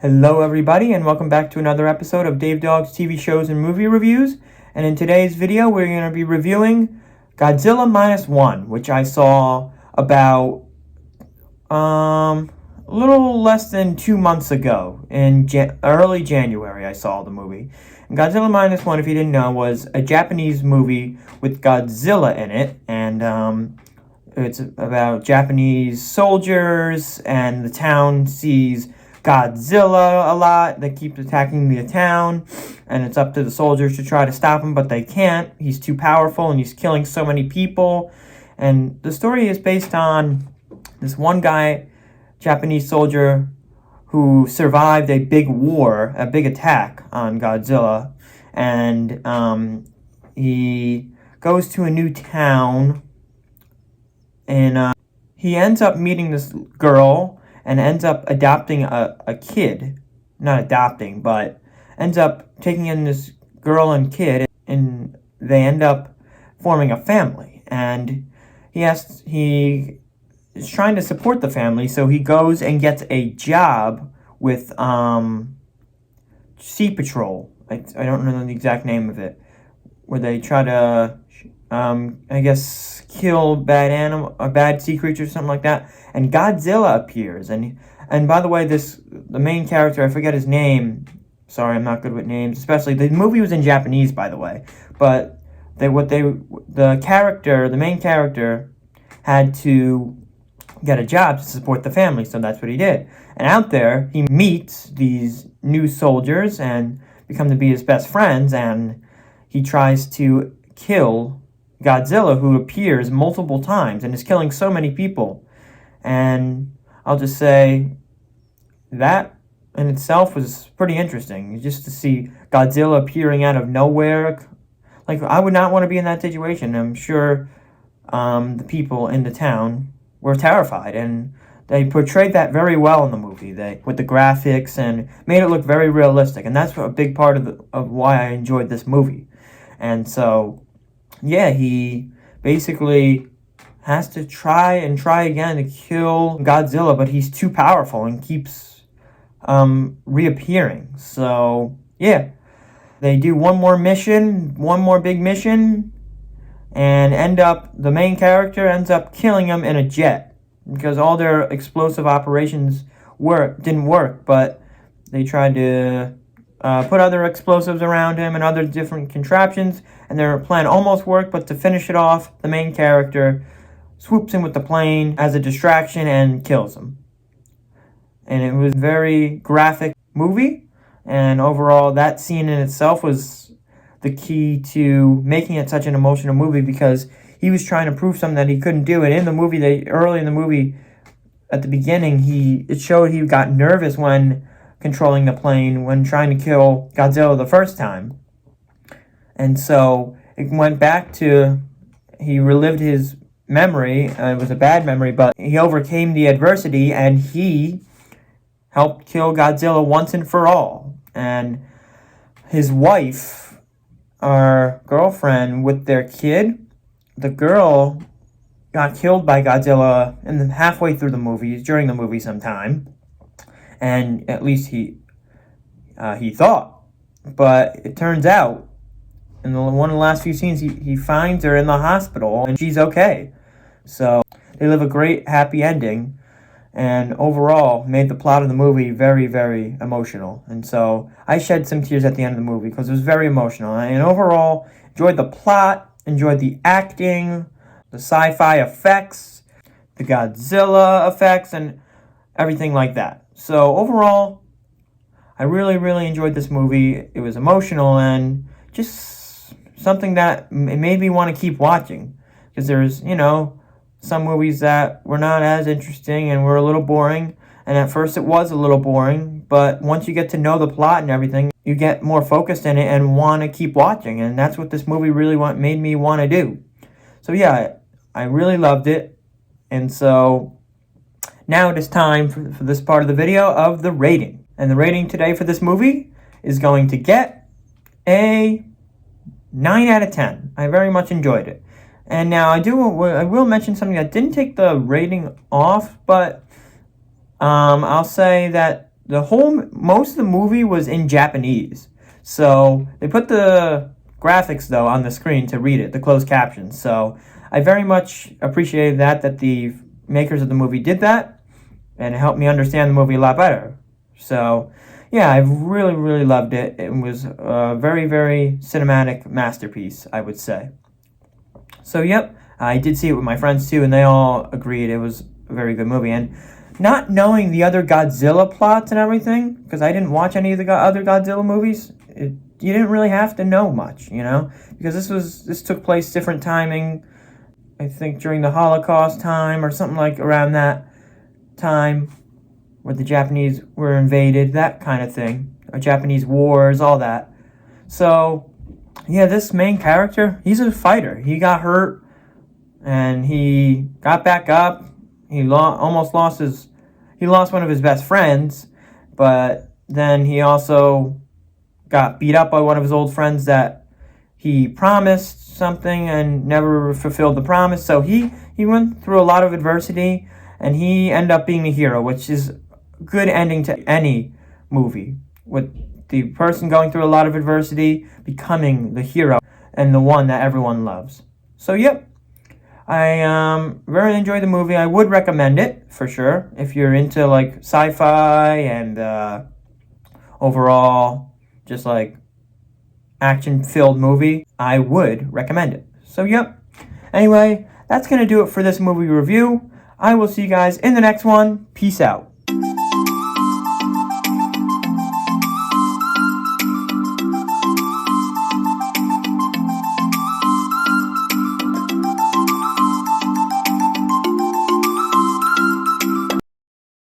Hello everybody and welcome back to another episode of Dawg's TV shows and movie reviews. And in today's video we're going to be reviewing Godzilla Minus One, which I saw about a little less than 2 months ago. In early January I saw the movie. And Godzilla Minus One, if you didn't know, was a Japanese movie with Godzilla in it. And it's about Japanese soldiers, and the town sees Godzilla a lot. They keep attacking the town, and it's up to the soldiers to try to stop him, but they can't. He's too powerful, and he's killing so many people. And the story is based on this one guy, Japanese soldier, who survived a big war, a big attack on Godzilla. And he goes to a new town, and he ends up meeting this girl, and ends up adopting a kid. Not adopting, but ends up taking in this girl and kid, and they end up forming a family. And he is trying to support the family, so he goes and gets a job with Sea Patrol. I don't know the exact name of it, where they try to I guess kill bad sea creatures, something like that. And Godzilla appears, and by the way, the main character, I forget his name. Sorry, I'm not good with names. Especially the movie was in Japanese, by the way. But the main character, had to get a job to support the family, so that's what he did. And out there, he meets these new soldiers and become to be his best friends, and he tries to kill Godzilla, who appears multiple times and is killing so many people. And I'll just say that in itself was pretty interesting, just to see Godzilla appearing out of nowhere. Like, I would not want to be in that situation. I'm sure the people in the town were terrified, and they portrayed that very well in the movie. With the graphics, and made it look very realistic, and that's a big part of why I enjoyed this movie. And so, yeah, he basically has to try again to kill Godzilla, but he's too powerful and keeps reappearing. So, yeah, they do one more big mission, and the main character ends up killing him in a jet, because all their explosive operations didn't work, but they tried to put other explosives around him and other different contraptions, and their plan almost worked, but to finish it off, the main character swoops in with the plane as a distraction and kills him. And it was a very graphic movie, and overall, that scene in itself was the key to making it such an emotional movie, because he was trying to prove something that he couldn't do. And in the movie, early in the movie, at the beginning, it showed he got nervous when controlling the plane, when trying to kill Godzilla the first time. And so it went back to, he relived his memory. It was a bad memory, but he overcame the adversity, and he helped kill Godzilla once and for all. And his wife, our girlfriend, with their kid, the girl got killed by Godzilla halfway through the movie, during the movie sometime. And at least he thought. But it turns out, in one of the last few scenes, he finds her in the hospital, and she's okay. So they live a great, happy ending, and overall made the plot of the movie very, very emotional. And so I shed some tears at the end of the movie, because it was very emotional. And overall, enjoyed the plot, enjoyed the acting, the sci-fi effects, the Godzilla effects, and everything like that. So overall, I really, really enjoyed this movie. It was emotional, and just something that it made me want to keep watching. Because there's, some movies that were not as interesting and were a little boring. And at first it was a little boring, but once you get to know the plot and everything, you get more focused in it and want to keep watching. And that's what this movie really made me want to do. So yeah, I really loved it. And so now it is time for this part of the video of the rating. And the rating today for this movie is going to get a 9 out of 10. I very much enjoyed it. And now I will mention something that didn't take the rating off, but I'll say that most of the movie was in Japanese. So they put the graphics though on the screen to read it, the closed captions. So I very much appreciated that the makers of the movie did that, and it helped me understand the movie a lot better. So yeah, I really, really loved it. It was a very, very cinematic masterpiece, I would say. So yep, I did see it with my friends too, and they all agreed it was a very good movie. And not knowing the other Godzilla plots and everything, because I didn't watch any of the other Godzilla movies, you didn't really have to know much, because this took place different timing. I think during the Holocaust time or something like around that time, where the Japanese were invaded, that kind of thing, or Japanese wars, all that. So yeah, this main character, he's a fighter. He got hurt, and he got back up. He almost lost one of his best friends, but then he also got beat up by one of his old friends that he promised something and never fulfilled the promise. So he went through a lot of adversity, and he ended up being a hero, which is a good ending to any movie, with the person going through a lot of adversity becoming the hero and the one that everyone loves. So yep, I very enjoyed the movie. I would recommend it for sure if you're into like sci-fi and overall just like action-filled movie. I would recommend it. So yep. Anyway, that's gonna do it for this movie review. I will see you guys in the next one. Peace out.